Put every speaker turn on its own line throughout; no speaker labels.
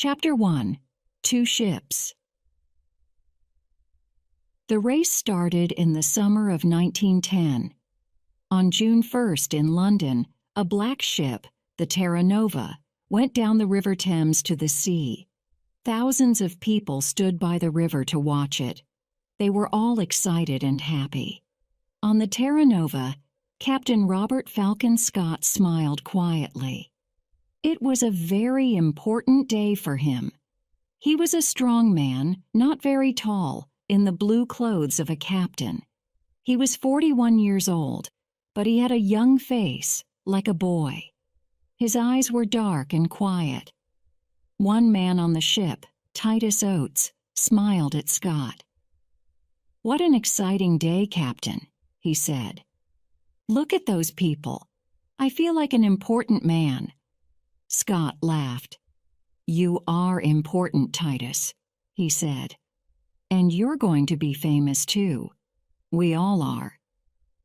Chapter 1. Two Ships. The race started in the summer of 1910. On June 1st in London, a black ship, the Terra Nova, went down the River Thames to the sea. Thousands of people stood by the river to watch it. They were all excited and happy. On the Terra Nova, Captain Robert Falcon Scott smiled quietly. It was a very important day for him. He was a strong man, not very tall, in the blue clothes of a captain. He was 41 years old, but he had a young face, like a boy. His eyes were dark and quiet. One man on the ship, Titus Oates, smiled at Scott. "What an exciting day, Captain," he said. "Look at those people. I feel like an important man." Scott laughed. "You are important, Titus," he said. "And you're going to be famous too. We all are.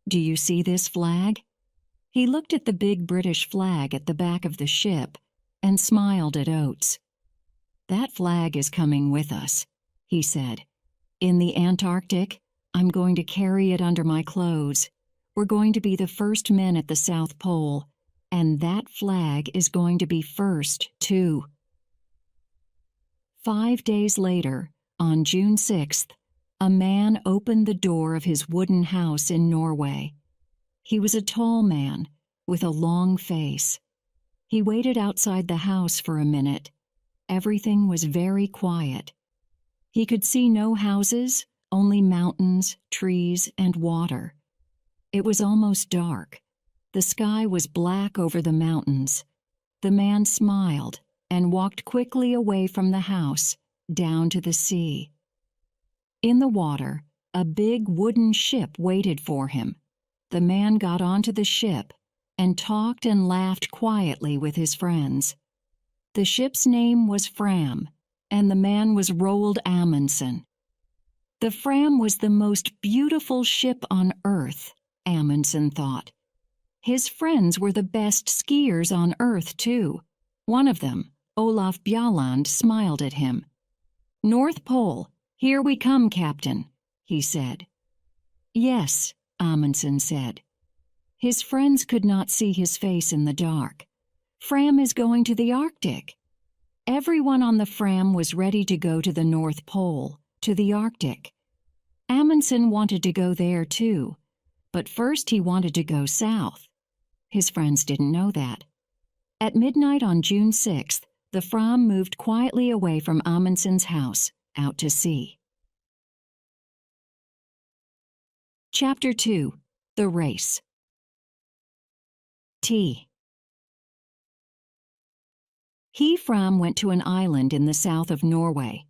Do you see this flag?" He looked at the big British flag at the back of the ship and smiled at Oates. "That flag is coming with us," he said. "In the Antarctic, I'm going to carry it under my clothes. We're going to be the first men at the South Pole, and that flag is going to be first, too." 5 days later, on June 6th, a man opened the door of his wooden house in Norway. He was a tall man, with a long face. He waited outside the house for a minute. Everything was very quiet. He could see no houses, only mountains, trees, and water. It was almost dark. The sky was black over the mountains. The man smiled and walked quickly away from the house, down to the sea. In the water, a big wooden ship waited for him. The man got onto the ship and talked and laughed quietly with his friends. The ship's name was Fram, and the man was Roald Amundsen. The Fram was the most beautiful ship on Earth, Amundsen thought. His friends were the best skiers on Earth, too. One of them, Olaf Bjaaland, smiled at him. "North Pole, here we come, Captain," he said. "Yes," Amundsen said. His friends could not see his face in the dark. "Fram is going to the Arctic." Everyone on the Fram was ready to go to the North Pole, to the Arctic. Amundsen wanted to go there too, but first he wanted to go south. His friends didn't know that. At midnight on June 6th, the Fram moved quietly away from Amundsen's house, out to sea. Chapter 2. The Race. Tea. Fram went to an island in the south of Norway.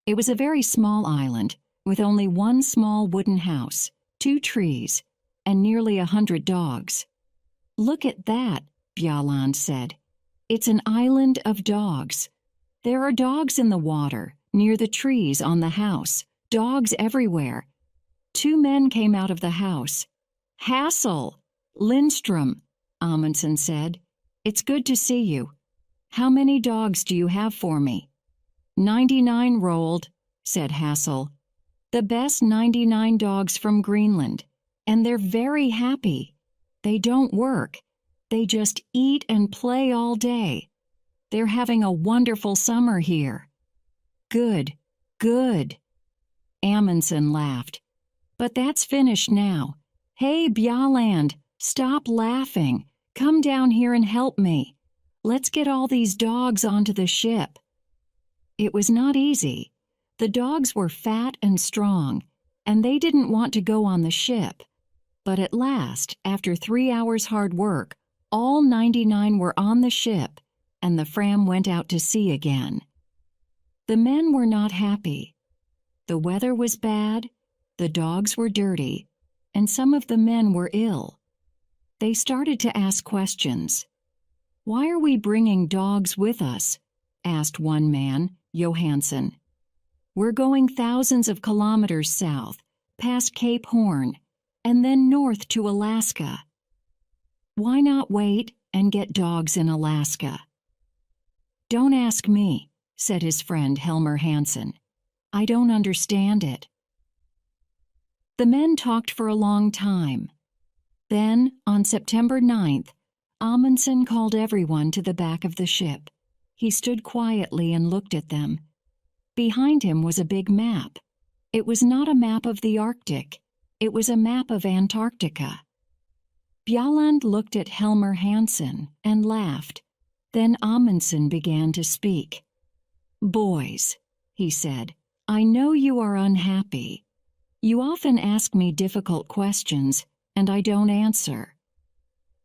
It was a very small island, with only one small wooden house, 2 trees, and nearly 100 dogs. "Look at that," Bjaaland said. "It's an island of dogs. There are dogs in the water, near the trees, on the house, dogs everywhere." 2 men came out of the house. "Hassel! Lindstrom," Amundsen said. "It's good to see you. How many dogs do you have for me?" 99, Roald," said Hassel. "The best 99 dogs from Greenland, and they're very happy. They don't work. They just eat and play all day. They're having a wonderful summer here." "Good, good." Amundsen laughed. "But that's finished now. Hey, Bjaaland, stop laughing. Come down here and help me. Let's get all these dogs onto the ship." It was not easy. The dogs were fat and strong, and they didn't want to go on the ship. But at last, after 3 hours' hard work, all 99 were on the ship, and the Fram went out to sea again. The men were not happy. The weather was bad, the dogs were dirty, and some of the men were ill. They started to ask questions. "Why are we bringing dogs with us?" asked one man, Johansson. "We're going thousands of kilometers south, past Cape Horn, and then north to Alaska. Why not wait and get dogs in Alaska?" "Don't ask me," said his friend Helmer Hansen. "I don't understand it." The men talked for a long time. Then, on September 9th, Amundsen called everyone to the back of the ship. He stood quietly and looked at them. Behind him was a big map. It was not a map of the Arctic. It was a map of Antarctica. Bjalland looked at Helmer Hansen and laughed. Then Amundsen began to speak. "Boys," he said, "I know you are unhappy. You often ask me difficult questions, and I don't answer.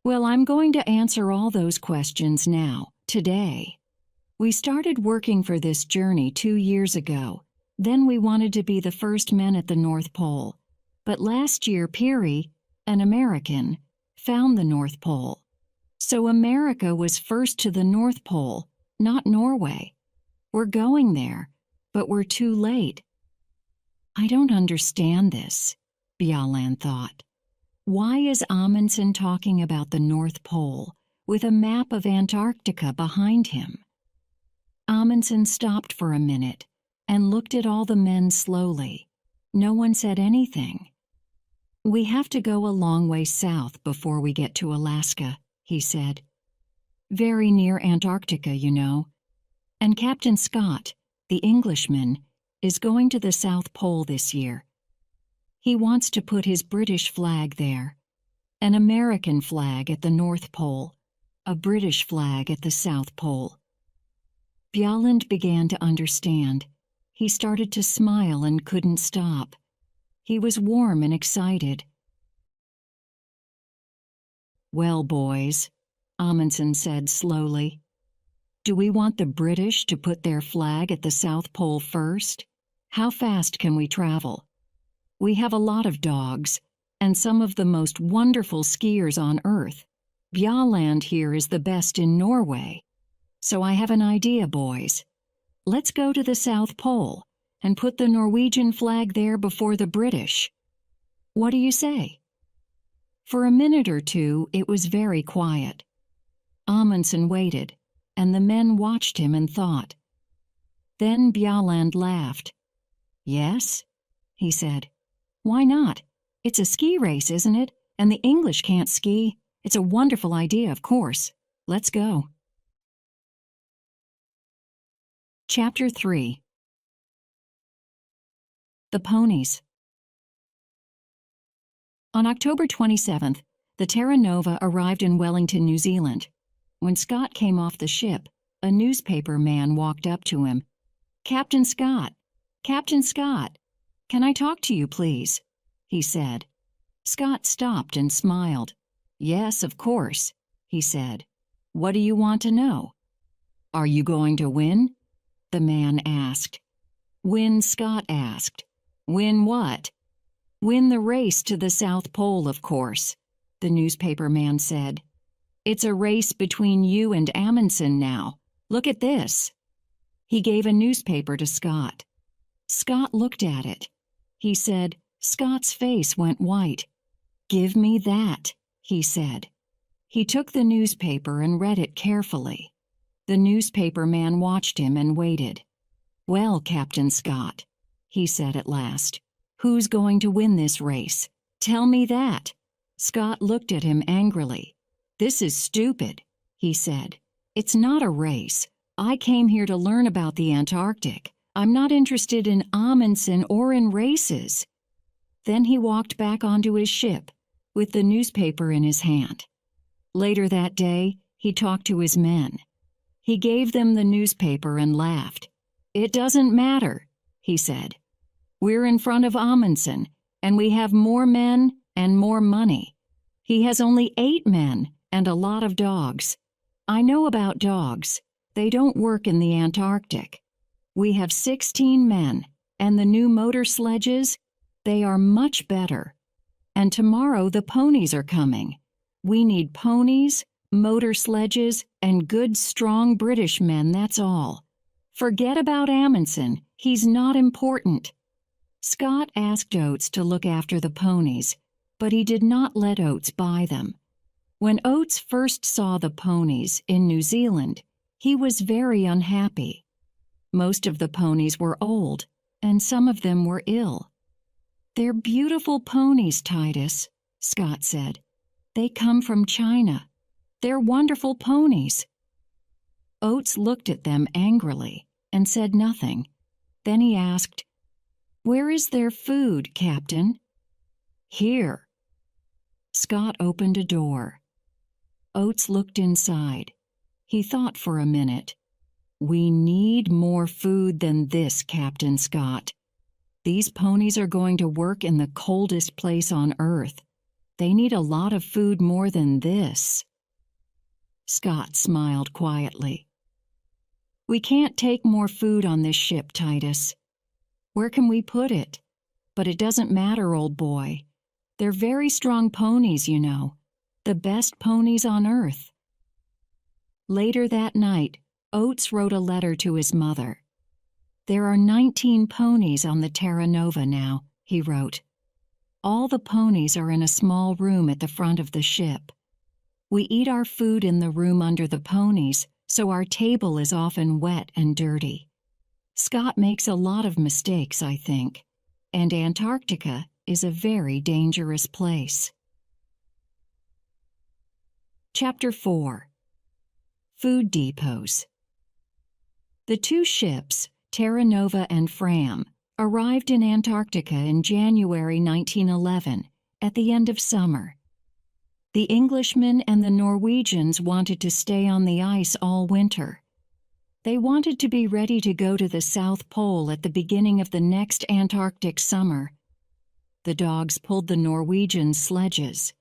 Well, I'm going to answer all those questions now, today. We started working for this journey 2 years ago. Then we wanted to be the first men at the North Pole. But last year, Peary, an American, found the North Pole. So America was first to the North Pole, not Norway. We're going there, but we're too late." "I don't understand this," Bjalland thought. "Why is Amundsen talking about the North Pole with a map of Antarctica behind him?" Amundsen stopped for a minute and looked at all the men slowly. No one said anything. "We have to go a long way south before we get to Alaska," he said. "Very near Antarctica, you know. And Captain Scott, the Englishman, is going to the South Pole this year. He wants to put his British flag there, an American flag at the North Pole, a British flag at the South Pole." Bjalland began to understand. He started to smile and couldn't stop. He was warm and excited. "Well, boys," Amundsen said slowly, "do we want the British to put their flag at the South Pole first? How fast can we travel? We have a lot of dogs, and some of the most wonderful skiers on Earth. Bjalland here is the best in Norway. So I have an idea, boys. Let's go to the South Pole and put the Norwegian flag there before the British. What do you say?" For a minute or two, it was very quiet. Amundsen waited, and the men watched him and thought. Then Bjalland laughed. "Yes," he said. "Why not? It's a ski race, isn't it? And the English can't ski. It's a wonderful idea, of course. Let's go." Chapter 3. The Ponies. On October 27th, the Terra Nova arrived in Wellington, New Zealand. When Scott came off the ship, a newspaper man walked up to him. "Captain Scott, Captain Scott, can I talk to you, please?" he said. Scott stopped and smiled. "Yes, of course," he said. "What do you want to know?" "Are you going to win?" the man asked. "Win?" Scott asked. "Win what?" "Win the race to the South Pole, of course," the newspaper man said. "It's a race between you and Amundsen now. Look at this." He gave a newspaper to Scott. Scott looked at it. He said, Scott's face went white. "Give me that," he said. He took the newspaper and read it carefully. The newspaper man watched him and waited. "Well, Captain Scott," he said at last, "who's going to win this race? Tell me that." Scott looked at him angrily. "This is stupid," he said. "It's not a race. I came here to learn about the Antarctic. I'm not interested in Amundsen or in races." Then he walked back onto his ship, with the newspaper in his hand. Later that day, he talked to his men. He gave them the newspaper and laughed. "It doesn't matter," he said. "We're in front of Amundsen, and we have more men and more money. He has only 8 men and a lot of dogs. I know about dogs. They don't work in the Antarctic. We have 16 men, and the new motor sledges, they are much better. And tomorrow the ponies are coming. We need ponies, motor sledges, and good, strong British men, that's all. Forget about Amundsen. He's not important." Scott asked Oates to look after the ponies, but he did not let Oates buy them. When Oates first saw the ponies in New Zealand, he was very unhappy. Most of the ponies were old, and some of them were ill. "They're beautiful ponies, Titus," Scott said. "They come from China. They're wonderful ponies." Oates looked at them angrily and said nothing. Then he asked, "Where is their food, Captain?" "Here." Scott opened a door. Oates looked inside. He thought for a minute. "We need more food than this, Captain Scott. These ponies are going to work in the coldest place on Earth. They need a lot of food more than this." Scott smiled quietly. "We can't take more food on this ship, Titus. Where can we put it? But it doesn't matter, old boy. They're very strong ponies, you know. The best ponies on Earth." Later that night, Oates wrote a letter to his mother. "There are 19 ponies on the Terra Nova now," he wrote. "All the ponies are in a small room at the front of the ship. We eat our food in the room under the ponies, so our table is often wet and dirty. Scott makes a lot of mistakes, I think, and Antarctica is a very dangerous place." Chapter 4. Food Depots. The two ships, Terra Nova and Fram, arrived in Antarctica in January 1911, at the end of summer. The Englishmen and the Norwegians wanted to stay on the ice all winter. They wanted to be ready to go to the South Pole at the beginning of the next Antarctic summer. The dogs pulled the Norwegian sledges.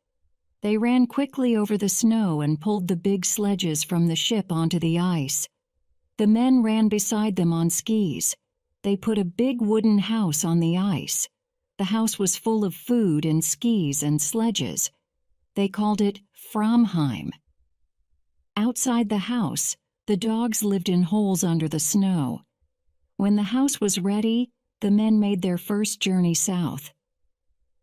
They ran quickly over the snow and pulled the big sledges from the ship onto the ice. The men ran beside them on skis. They put a big wooden house on the ice. The house was full of food and skis and sledges. They called it Framheim. Outside the house, the dogs lived in holes under the snow. When the house was ready, the men made their first journey south.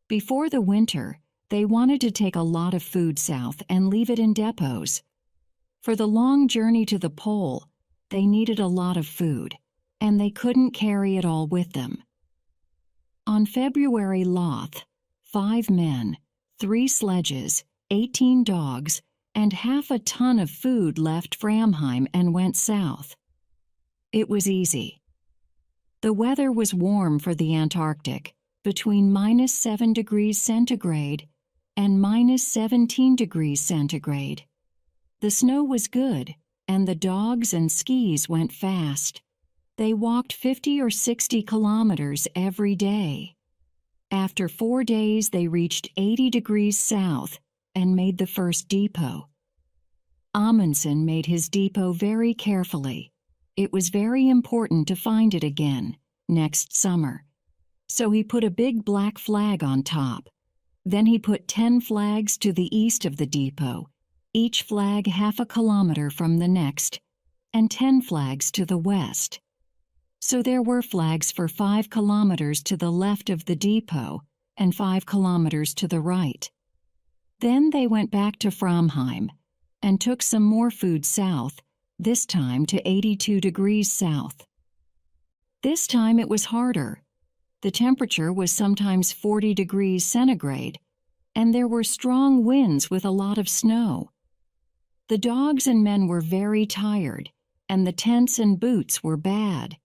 Before the winter, they wanted to take a lot of food south and leave it in depots. For the long journey to the pole, they needed a lot of food, and they couldn't carry it all with them. On February Loth, 5 men, 3 sledges, 18 dogs, and half a ton of food left Framheim and went south. It was easy. The weather was warm for the Antarctic, between -7 degrees centigrade and -17 degrees centigrade. The snow was good, and the dogs and skis went fast. They walked 50 or 60 kilometers every day. After 4 days, they reached 80 degrees south and made the first depot. Amundsen made his depot very carefully. It was very important to find it again next summer. So he put a big black flag on top. Then he put 10 flags to the east of the depot, each flag half a kilometer from the next, and 10 flags to the west. So there were flags for 5 kilometers to the left of the depot and 5 kilometers to the right. Then they went back to Framheim and took some more food south, this time to 82 degrees south. This time it was harder. The temperature was sometimes 40 degrees centigrade, and there were strong winds with a lot of snow. The dogs and men were very tired, and the tents and boots were bad.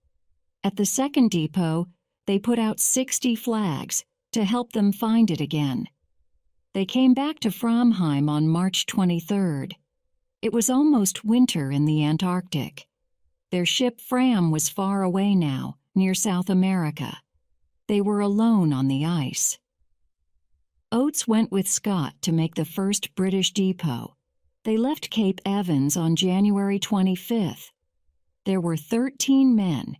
At the second depot, they put out 60 flags to help them find it again. They came back to Framheim on March 23rd. It was almost winter in the Antarctic. Their ship Fram was far away now, near South America. They were alone on the ice. Oates went with Scott to make the first British depot. They left Cape Evans on January 25th. There were 13 men,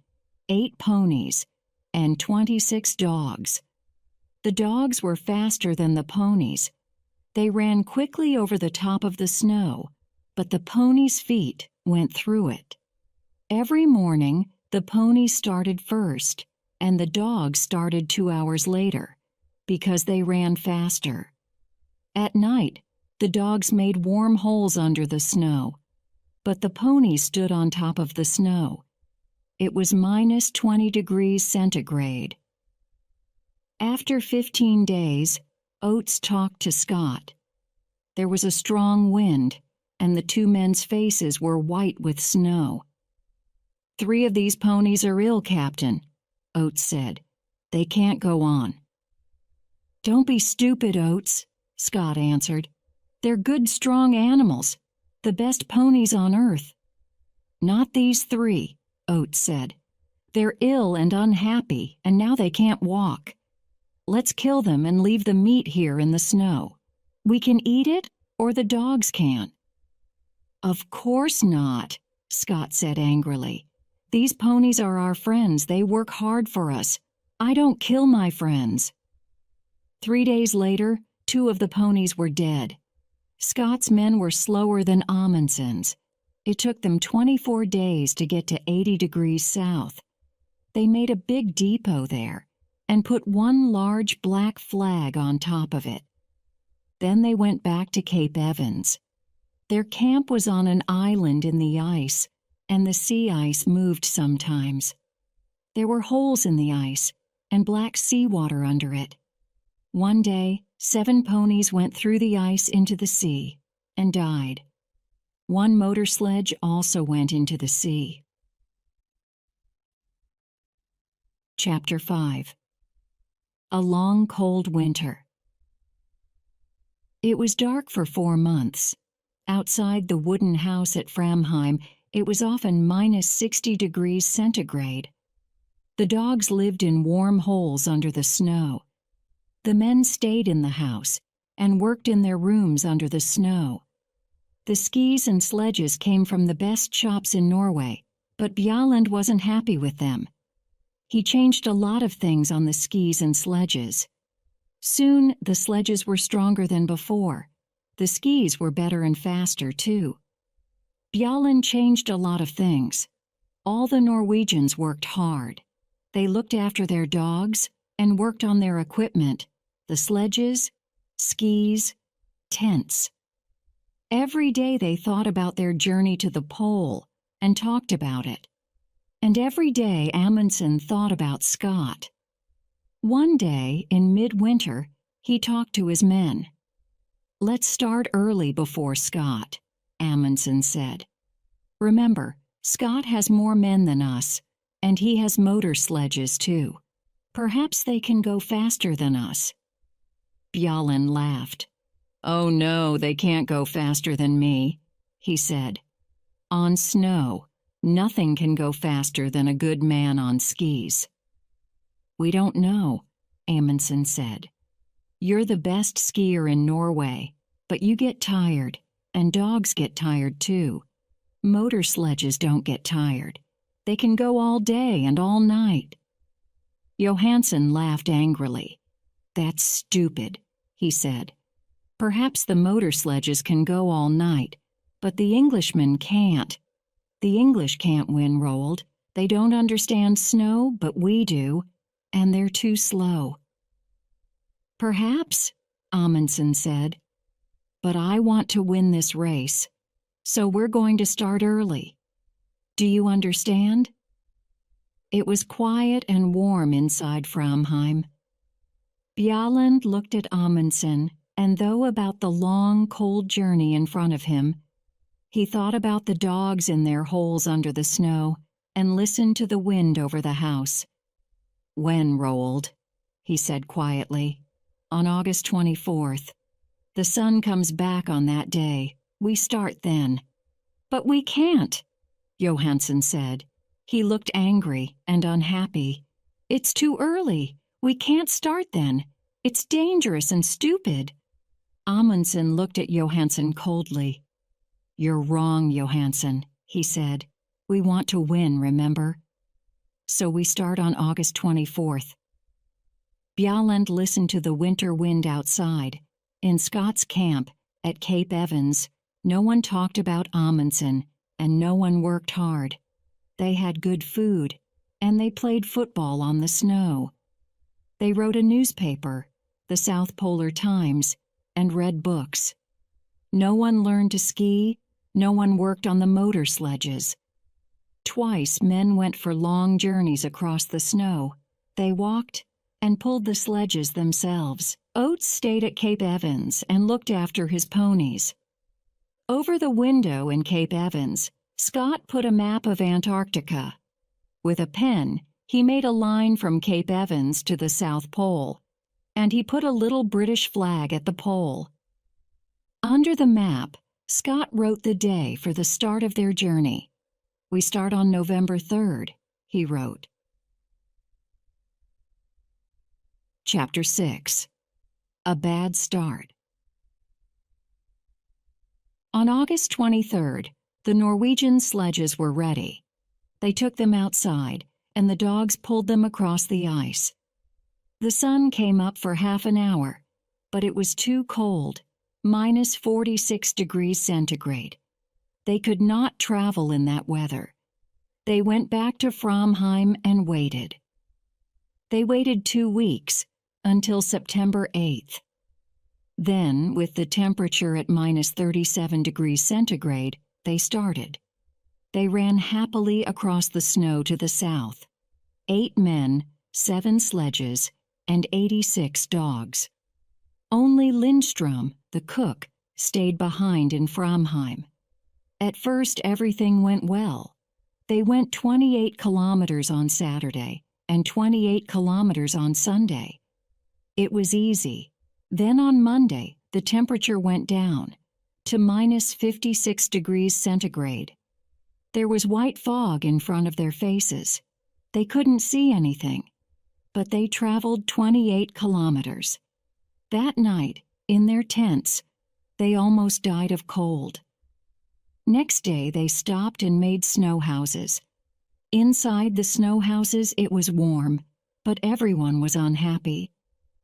8 ponies, and 26 dogs. The dogs were faster than the ponies. They ran quickly over the top of the snow, but the ponies' feet went through it. Every morning, the ponies started first, and the dogs started 2 hours later, because they ran faster. At night, the dogs made warm holes under the snow, but the ponies stood on top of the snow. It was minus 20 degrees centigrade. After 15 days, Oates talked to Scott. There was a strong wind, and the two men's faces were white with snow. "3 of these ponies are ill, Captain," Oates said. "They can't go on." "Don't be stupid, Oates," Scott answered. "They're good, strong animals, the best ponies on earth." "Not these 3, Oates said. "They're ill and unhappy, and now they can't walk. Let's kill them and leave the meat here in the snow. We can eat it, or the dogs can." "Of course not," Scott said angrily. "These ponies are our friends. They work hard for us. I don't kill my friends." 3 days later, 2 of the ponies were dead. Scott's men were slower than Amundsen's. It took them 24 days to get to 80 degrees south. They made a big depot there and put one large black flag on top of it. Then they went back to Cape Evans. Their camp was on an island in the ice, and the sea ice moved sometimes. There were holes in the ice and black seawater under it. One day, 7 ponies went through the ice into the sea and died. 1 motor sledge also went into the sea. Chapter 5. A Long Cold Winter. It was dark for 4 months. Outside the wooden house at Framheim, it was often minus 60 degrees centigrade. The dogs lived in warm holes under the snow. The men stayed in the house and worked in their rooms under the snow. The skis and sledges came from the best shops in Norway, but Bjalland wasn't happy with them. He changed a lot of things on the skis and sledges. Soon, the sledges were stronger than before. The skis were better and faster, too. Bjalland changed a lot of things. All the Norwegians worked hard. They looked after their dogs and worked on their equipment, the sledges, skis, tents. Every day they thought about their journey to the pole and talked about it. And every day Amundsen thought about Scott. One day, in midwinter, he talked to his men. "Let's start early before Scott," Amundsen said. "Remember, Scott has more men than us, and he has motor sledges too. Perhaps they can go faster than us." Bjalland laughed. "Oh no, they can't go faster than me," he said. "On snow, nothing can go faster than a good man on skis." "We don't know," Amundsen said. "You're the best skier in Norway, but you get tired, and dogs get tired too. Motor sledges don't get tired. They can go all day and all night." Johansen laughed angrily. "That's stupid," he said. "Perhaps the motor sledges can go all night, but the Englishmen can't. The English can't win, Roald. They don't understand snow, but we do, and they're too slow." "Perhaps," Amundsen said. "But I want to win this race, so we're going to start early. Do you understand?" It was quiet and warm inside Framheim. Bjalland looked at Amundsen and though about the long, cold journey in front of him, he thought about the dogs in their holes under the snow and listened to the wind over the house. "When, Roald?" he said quietly. "On August 24th. The sun comes back on that day. We start then." "But we can't," Johansen said. He looked angry and unhappy. "It's too early. We can't start then. It's dangerous and stupid." Amundsen looked at Johansen coldly. "You're wrong, Johansen," he said. "We want to win, remember? So we start on August 24th. Bjalland listened to the winter wind outside. In Scott's camp, at Cape Evans, no one talked about Amundsen, and no one worked hard. They had good food, and they played football on the snow. They wrote a newspaper, the South Polar Times, and read books. No one learned to ski, no one worked on the motor sledges. Twice men went for long journeys across the snow. They walked and pulled the sledges themselves. Oates stayed at Cape Evans and looked after his ponies. Over the window in Cape Evans, Scott put a map of Antarctica. With a pen, he made a line from Cape Evans to the South Pole, and he put a little British flag at the pole. Under the map, Scott wrote the day for the start of their journey. "We start on November 3rd, he wrote. Chapter 6. A Bad Start. On August 23rd, the Norwegian sledges were ready. They took them outside, and the dogs pulled them across the ice. The sun came up for half an hour, but it was too cold, minus 46 degrees centigrade. They could not travel in that weather. They went back to Framheim and waited. They waited 2 weeks, until September 8th. Then, with the temperature at minus 37 degrees centigrade, they started. They ran happily across the snow to the south. 8 men, 7 sledges, and 86 dogs. Only Lindström, the cook, stayed behind in Framheim. At first, everything went well. They went 28 kilometers on Saturday and 28 kilometers on Sunday. It was easy. Then on Monday, the temperature went down to minus 56 degrees centigrade. There was white fog in front of their faces. They couldn't see anything, but they traveled 28 kilometers. That night, in their tents, they almost died of cold. Next day, they stopped and made snow houses. Inside the snow houses, it was warm, but everyone was unhappy.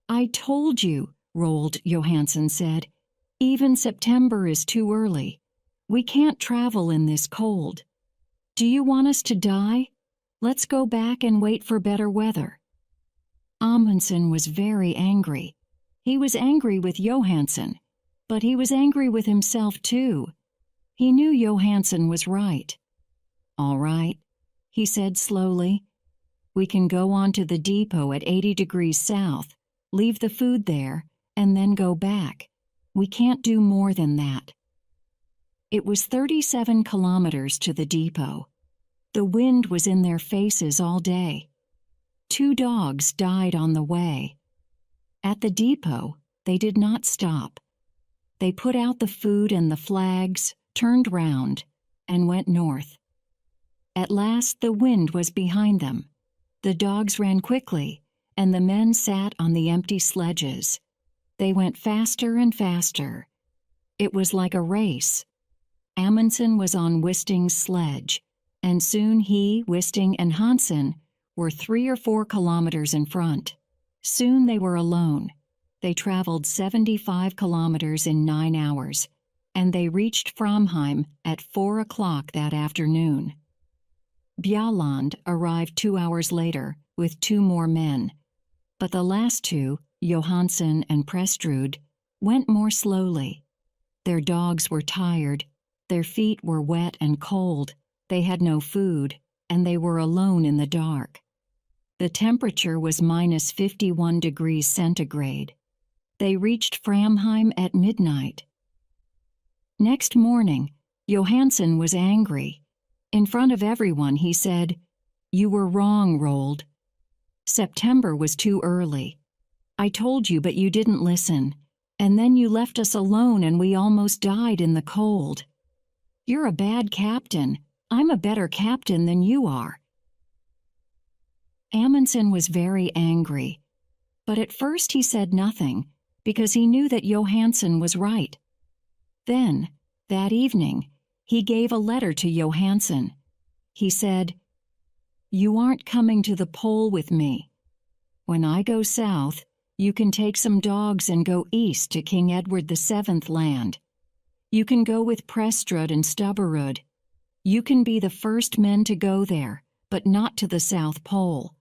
"I told you," Roald Johansen said. "Even September is too early. We can't travel in this cold. Do you want us to die? Let's go back and wait for better weather." Amundsen was very angry. He was angry with Johansen, but he was angry with himself too. He knew Johansen was right. "All right," he said slowly. "We can go on to the depot at 80 degrees south, leave the food there, and then go back. We can't do more than that." It was 37 kilometers to the depot. The wind was in their faces all day. 2 dogs died on the way. At the depot, they did not stop. They put out the food and the flags, turned round, and went north. At last, the wind was behind them. The dogs ran quickly, and the men sat on the empty sledges. They went faster and faster. It was like a race. Amundsen was on Wisting's sledge, and soon he, Wisting, and Hansen were 3 or 4 kilometers in front. Soon they were alone. They traveled 75 kilometers in 9 hours, and they reached Framheim at 4 o'clock that afternoon. Bjaland arrived 2 hours later with 2 more men, but the last 2, Johansen and Prestrud, went more slowly. Their dogs were tired, their feet were wet and cold, they had no food, and they were alone in the dark. The temperature was minus 51 degrees centigrade. They reached Framheim at midnight. Next morning, Johansen was angry. In front of everyone, he said, "You were wrong, Roald. September was too early. I told you, but you didn't listen. And then you left us alone and we almost died in the cold. You're a bad captain. I'm a better captain than you are." Amundsen was very angry, but at first he said nothing because he knew that Johansen was right. Then, that evening, he gave a letter to Johansen. He said, "You aren't coming to the pole with me. When I go south, you can take some dogs and go east to King Edward VII land. You can go with Prestrud and Stubberud. You can be the first men to go there, but not to the South Pole."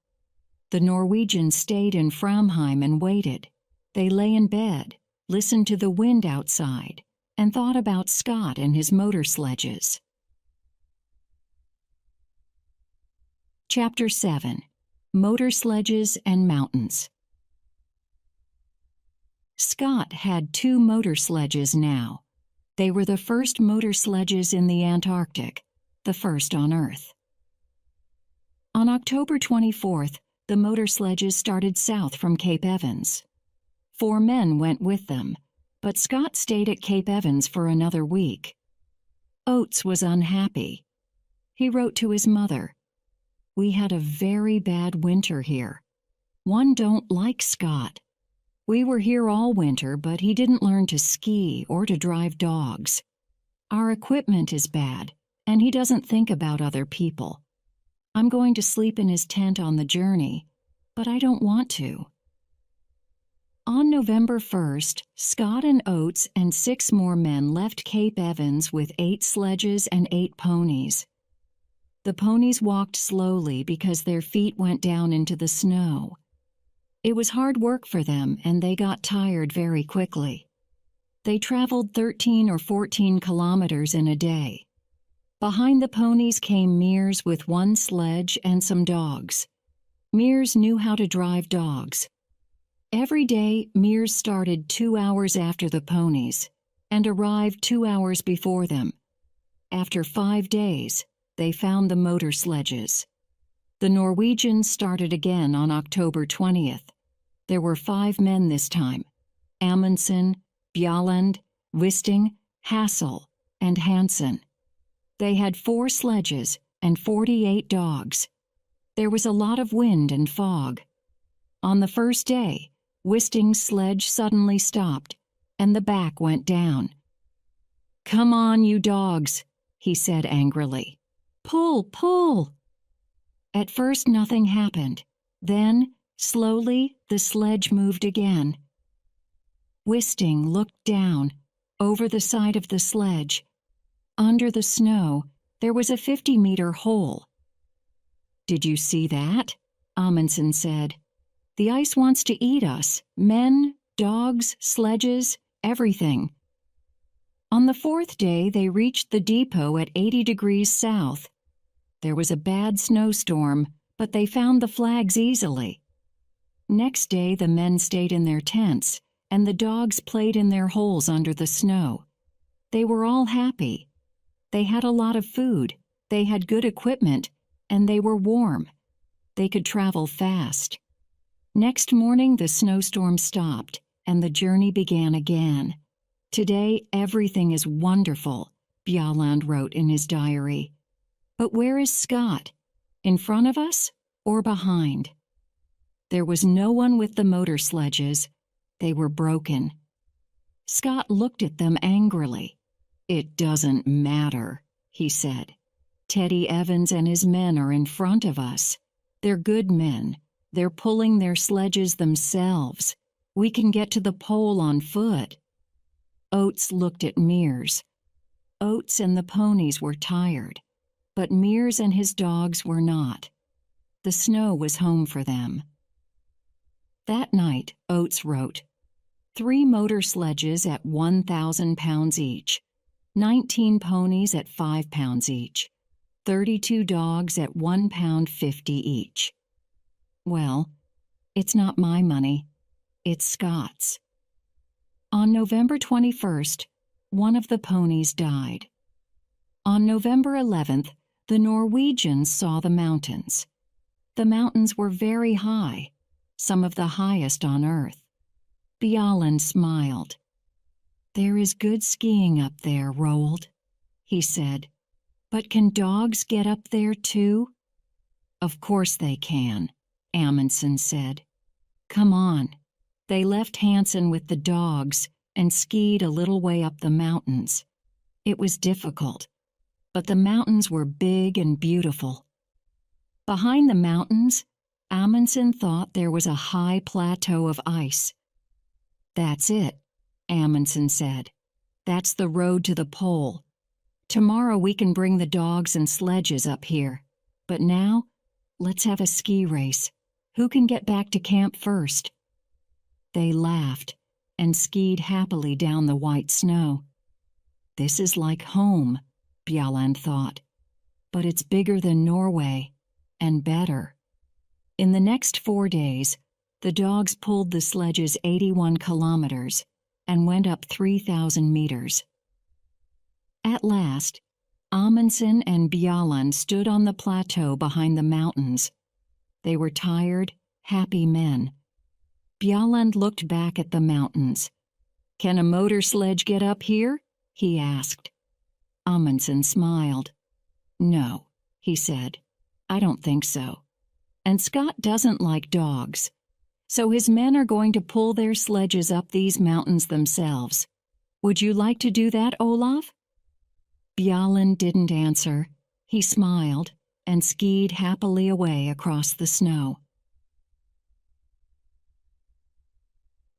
The Norwegians stayed in Framheim and waited. They lay in bed, listened to the wind outside, and thought about Scott and his motor sledges. Chapter 7. Motor Sledges and Mountains. Scott had 2 motor sledges now. They were the first motor sledges in the Antarctic, the first on Earth. On October 24th, the motor sledges started south from Cape Evans. 4 men went with them, but Scott stayed at Cape Evans for another week. Oates was unhappy. He wrote to his mother, "We had a very bad winter here. One don't like Scott. We were here all winter, but he didn't learn to ski or to drive dogs. Our equipment is bad, and he doesn't think about other people. I'm going to sleep in his tent on the journey, but I don't want to." On November 1st, Scott and Oates and 6 more men left Cape Evans with 8 sledges and 8 ponies. The ponies walked slowly because their feet went down into the snow. It was hard work for them, and they got tired very quickly. They traveled 13 or 14 kilometers in a day. Behind the ponies came Mears with 1 sledge and some dogs. Mears knew how to drive dogs. Every day, Mears started 2 hours after the ponies and arrived 2 hours before them. After 5 days, they found the motor sledges. The Norwegians started again on October 20th. There were 5 men this time: Amundsen, Bjelland, Wisting, Hassel, and Hansen. They had 4 sledges and 48 dogs. There was a lot of wind and fog. On the first day, Wisting's sledge suddenly stopped, and the back went down. "Come on, you dogs," he said angrily. "Pull, pull!" At first nothing happened. Then, slowly, the sledge moved again. Wisting looked down, over the side of the sledge. Under the snow, there was a 50-meter hole. "Did you see that?" Amundsen said. "The ice wants to eat us, men, dogs, sledges, everything." On the 4th day, they reached the depot at 80 degrees south. There was a bad snowstorm, but they found the flags easily. Next day, the men stayed in their tents, and the dogs played in their holes under the snow. They were all happy. They had a lot of food, they had good equipment, and they were warm. They could travel fast. Next morning, the snowstorm stopped, and the journey began again. "Today, everything is wonderful," Bjelland wrote in his diary. "But where is Scott? In front of us or behind?" There was no one with the motor sledges. They were broken. Scott looked at them angrily. "It doesn't matter," he said. "Teddy Evans and his men are in front of us. They're good men. They're pulling their sledges themselves. We can get to the pole on foot." Oates looked at Mears. Oates and the ponies were tired, but Mears and his dogs were not. The snow was home for them. That night, Oates wrote, 3 motor sledges at 1,000 pounds each, 19 ponies at 5 pounds each, 32 dogs at 1 pound 50 each. Well, it's not my money, it's Scott's. On November 21st, one of the ponies died. On November 11th, the Norwegians saw the mountains. The mountains were very high, some of the highest on Earth. Bjelland smiled. "There is good skiing up there, Roald," he said. "But can dogs get up there too?" "Of course they can," Amundsen said. "Come on." They left Hansen with the dogs and skied a little way up the mountains. It was difficult, but the mountains were big and beautiful. Behind the mountains, Amundsen thought there was a high plateau of ice. "That's it," Amundsen said. "That's the road to the pole. Tomorrow we can bring the dogs and sledges up here. But now, let's have a ski race. Who can get back to camp first?" They laughed and skied happily down the white snow. "This is like home," Bjelland thought. "But it's bigger than Norway. and better. In the next 4 days, the dogs pulled the sledges 81 kilometers and went up 3,000 meters. At last, Amundsen and Bjaaland stood on the plateau behind the mountains. They were tired, happy men. Bjaaland looked back at the mountains. "Can a motor sledge get up here?" he asked. Amundsen smiled. "No," he said, "I don't think so. And Scott doesn't like dogs. So his men are going to pull their sledges up these mountains themselves. Would you like to do that, Olaf?" Bjaaland didn't answer. He smiled and skied happily away across the snow.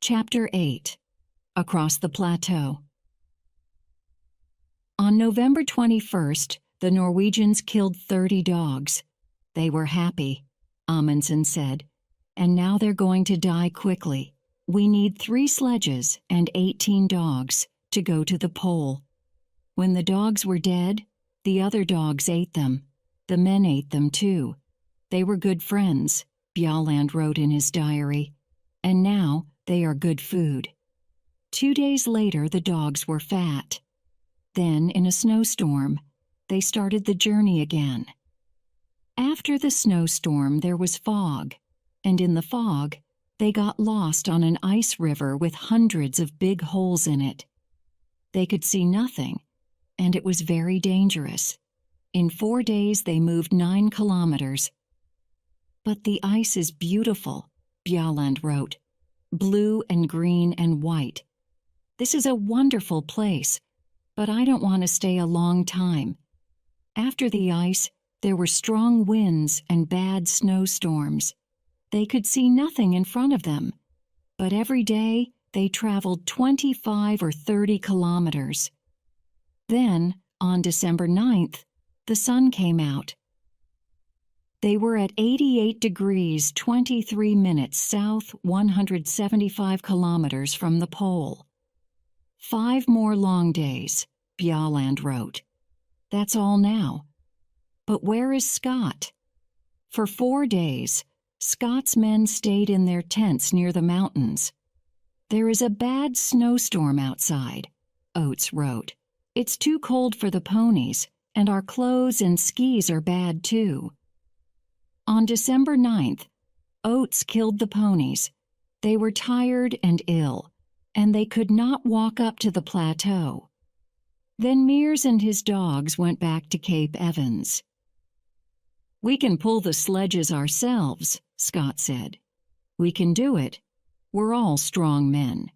Chapter 8. Across the Plateau. On November 21st, the Norwegians killed 30 dogs. They were happy, Amundsen said, and now they're going to die quickly. We need 3 sledges and 18 dogs to go to the pole. When the dogs were dead, the other dogs ate them. The men ate them too. They were good friends, Bjaaland wrote in his diary, and now they are good food. 2 days later, the dogs were fat. Then, in a snowstorm, they started the journey again. After the snowstorm, there was fog, and in the fog, they got lost on an ice river with hundreds of big holes in it. They could see nothing, and it was very dangerous. In 4 days, they moved 9 kilometers. "But the ice is beautiful," Bjaaland wrote, "blue and green and white. This is a wonderful place, but I don't want to stay a long time." After the ice, there were strong winds and bad snowstorms. They could see nothing in front of them, but every day they traveled 25 or 30 kilometers. Then, on December 9th, the sun came out. They were at 88 degrees 23 minutes south, 175 kilometers from the pole. 5 more long days, Bjaaland wrote. That's all now. But where is Scott? For 4 days, Scott's men stayed in their tents near the mountains. "There is a bad snowstorm outside," Oates wrote. "It's too cold for the ponies, and our clothes and skis are bad too." On December 9th, Oates killed the ponies. They were tired and ill, and they could not walk up to the plateau. Then Mears and his dogs went back to Cape Evans. "We can pull the sledges ourselves," Scott said. "We can do it. We're all strong men."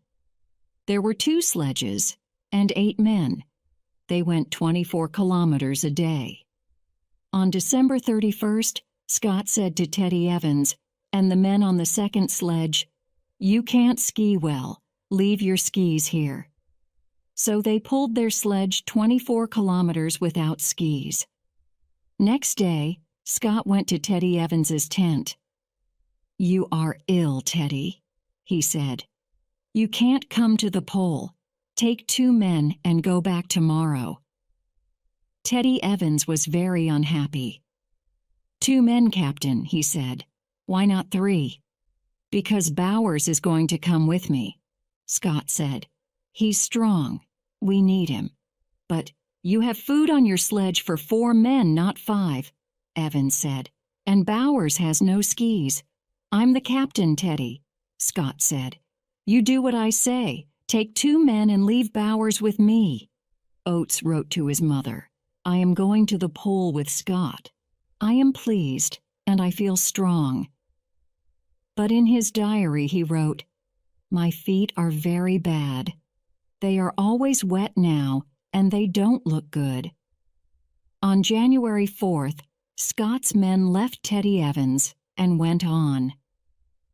There were 2 sledges and 8 men. They went 24 kilometers a day. On December 31st, Scott said to Teddy Evans and the men on the second sledge, "You can't ski well. Leave your skis here." So they pulled their sledge 24 kilometers without skis. Next day, Scott went to Teddy Evans's tent. "You are ill, Teddy," he said. "You can't come to the pole. Take 2 men and go back tomorrow." Teddy Evans was very unhappy. "2 men, Captain," he said. "Why not 3? "Because Bowers is going to come with me," Scott said. "He's strong. We need him." "But you have food on your sledge for 4 men, not 5, Evans said. "And Bowers has no skis." "I'm the captain, Teddy," Scott said. "You do what I say. Take 2 men and leave Bowers with me." Oates wrote to his mother, "I am going to the pole with Scott. I am pleased, and I feel strong." But in his diary he wrote, "My feet are very bad. They are always wet now, and they don't look good." On January 4th, Scott's men left Teddy Evans and went on.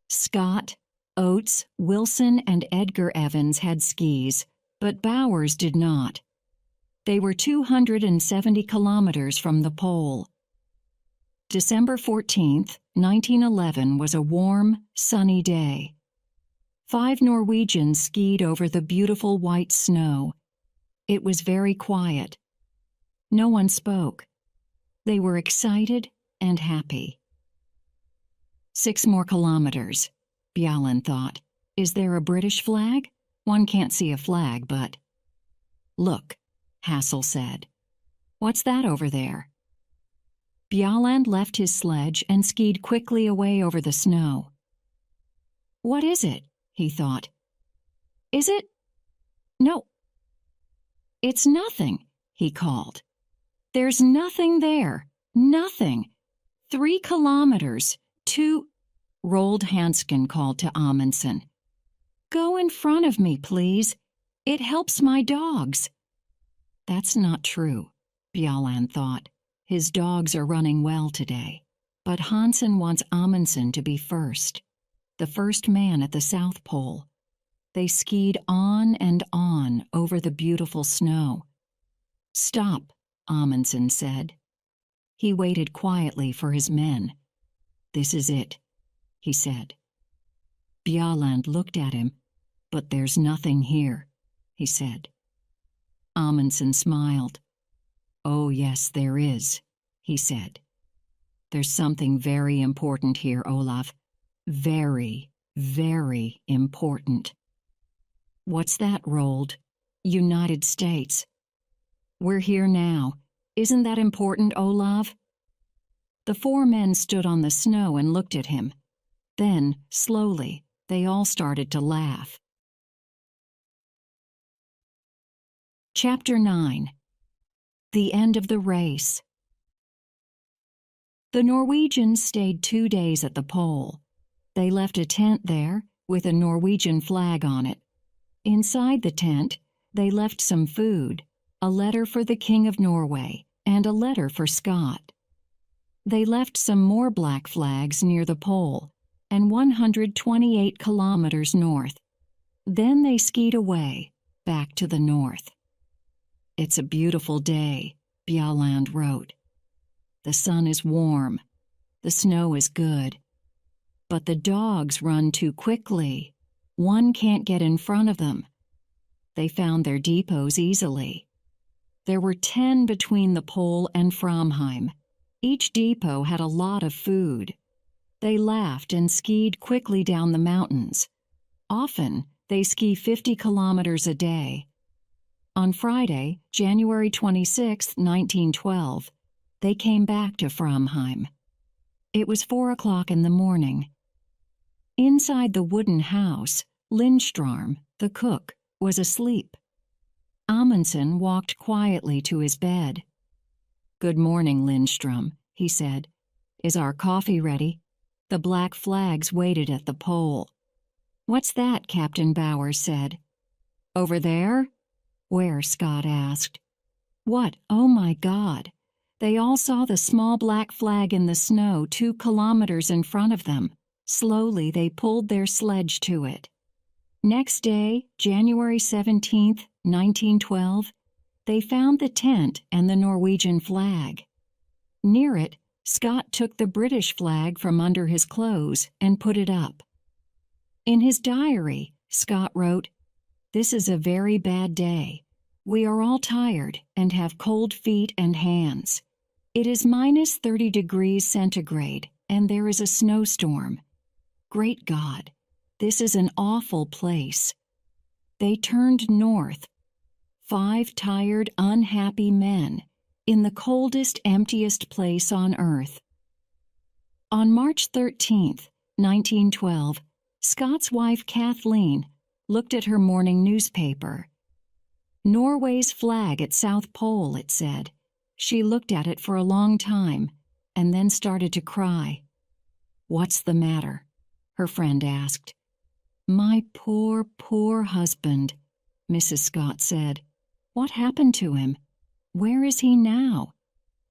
Scott, Oates, Wilson, and Edgar Evans had skis, but Bowers did not. They were 270 kilometers from the pole. December 14th, 1911 was a warm, sunny day. 5 Norwegians skied over the beautiful white snow. It was very quiet. No one spoke. They were excited and happy. 6 more kilometers, Bjaaland thought. Is there a British flag? One can't see a flag, but... Look, Hassel said. What's that over there? Bjaaland left his sledge and skied quickly away over the snow. What is it? He thought. Is it? No. It's nothing, he called. There's nothing there. Nothing. 3 kilometers. 2... Roald Hansken called to Amundsen. Go in front of me, please. It helps my dogs. That's not true, Bjaaland thought. His dogs are running well today. But Hansen wants Amundsen to be first. The first man at the South Pole. They skied on and on over the beautiful snow. Stop, Amundsen said. He waited quietly for his men. This is it, he said. Bjaaland looked at him. But there's nothing here, he said. Amundsen smiled. Oh, yes, there is, he said. There's something very important here, Olaf. Very, very important. What's that, Roald? United States. We're here now. Isn't that important, Olaf? The 4 men stood on the snow and looked at him. Then, slowly, they all started to laugh. Chapter 9. The End of the Race. The Norwegians stayed 2 days at the pole. They left a tent there with a Norwegian flag on it. Inside the tent, they left some food, a letter for the King of Norway, and a letter for Scott. They left some more black flags near the pole, and 128 kilometers north. Then they skied away, back to the north. It's a beautiful day, Bjaaland wrote. The sun is warm. The snow is good. But the dogs run too quickly. One can't get in front of them. They found their depots easily. There were 10 between the pole and Framheim. Each depot had a lot of food. They laughed and skied quickly down the mountains. Often, they ski 50 kilometers a day. On Friday, January 26, 1912, they came back to Framheim. It was 4 o'clock in the morning. Inside the wooden house, Lindström, the cook, was asleep. Amundsen walked quietly to his bed. Good morning, Lindström, he said. Is our coffee ready? The black flags waited at the pole. What's that? Captain Bowers said. Over there? Where? Scott asked. What? Oh my God! They all saw the small black flag in the snow 2 kilometers in front of them. Slowly they pulled their sledge to it. Next day, January 17, 1912, they found the tent and the Norwegian flag. Near it, Scott took the British flag from under his clothes and put it up. In his diary, Scott wrote, "This is a very bad day. We are all tired and have cold feet and hands. It is minus 30 degrees centigrade and there is a snowstorm. Great God, this is an awful place." They turned north. 5 tired, unhappy men in the coldest, emptiest place on earth. On March 13, 1912, Scott's wife Kathleen looked at her morning newspaper. Norway's flag at South Pole, it said. She looked at it for a long time and then started to cry. What's the matter? Her friend asked. My poor, poor husband, Mrs. Scott said. What happened to him? Where is he now?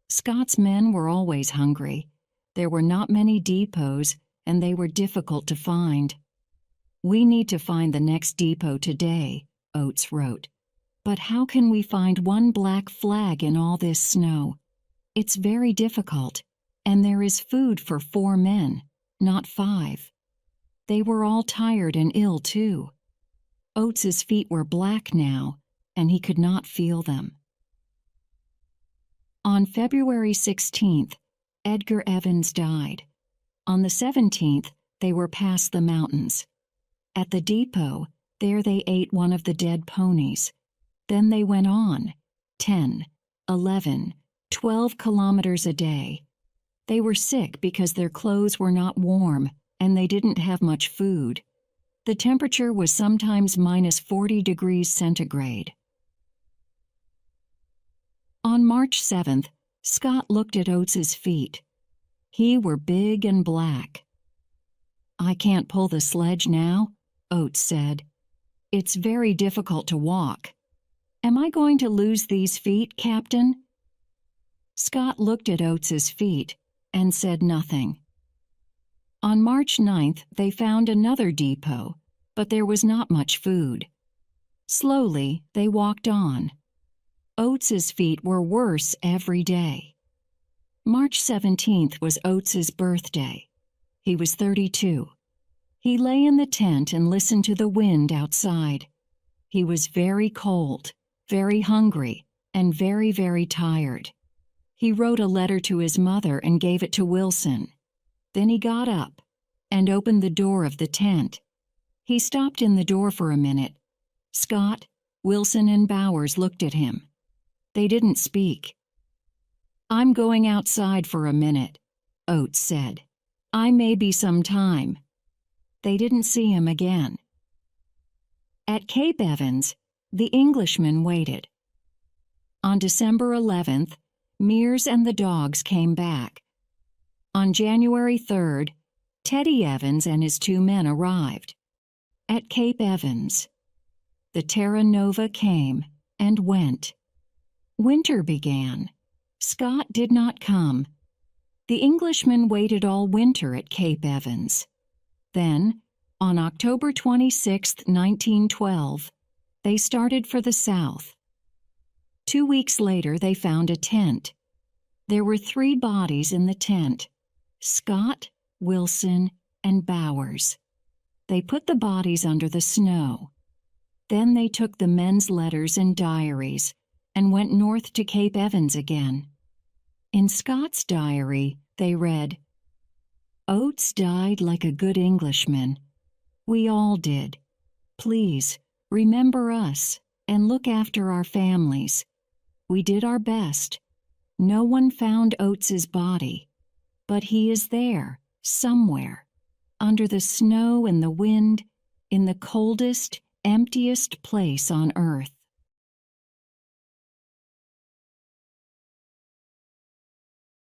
Scott's men were always hungry. There were not many depots, and they were difficult to find. We need to find the next depot today, Oates wrote. But how can we find one black flag in all this snow? It's very difficult, and there is food for 4 men, not 5. They were all tired and ill, too. Oates's feet were black now, and he could not feel them. On February 16th, Edgar Evans died. On the 17th, they were past the mountains. At the depot, there they ate one of the dead ponies. Then they went on, 10, 11, 12 kilometers a day. They were sick because their clothes were not warm and they didn't have much food. The temperature was sometimes minus 40 degrees centigrade. On March 7th, Scott looked at Oates's feet. He were big and black. "I can't pull the sledge now," Oates said. "It's very difficult to walk. Am I going to lose these feet, Captain?" Scott looked at Oates's feet and said nothing. On March 9th, they found another depot, but there was not much food. Slowly, they walked on. Oates's feet were worse every day. March 17th was Oates's birthday. He was 32. He lay in the tent and listened to the wind outside. He was very cold, very hungry, and very, very tired. He wrote a letter to his mother and gave it to Wilson. Then he got up and opened the door of the tent. He stopped in the door for a minute. Scott, Wilson, and Bowers looked at him. They didn't speak. "I'm going outside for a minute," Oates said. "I may be some time." They didn't see him again. At Cape Evans, the Englishmen waited. On December 11th, Mears and the dogs came back. On January 3rd, Teddy Evans and his 2 men arrived. At Cape Evans, the Terra Nova came and went. Winter began. Scott did not come. The Englishmen waited all winter at Cape Evans. Then, on October 26, 1912, they started for the south. 2 weeks later, they found a tent. There were 3 bodies in the tent: Scott, Wilson, and Bowers. They put the bodies under the snow. Then they took the men's letters and diaries and went north to Cape Evans again. In Scott's diary, they read, "Oates died like a good Englishman. We all did. Please, remember us and look after our families. We did our best. No one found Oates's body, but he is there, somewhere, under the snow and the wind, in the coldest, emptiest place on earth."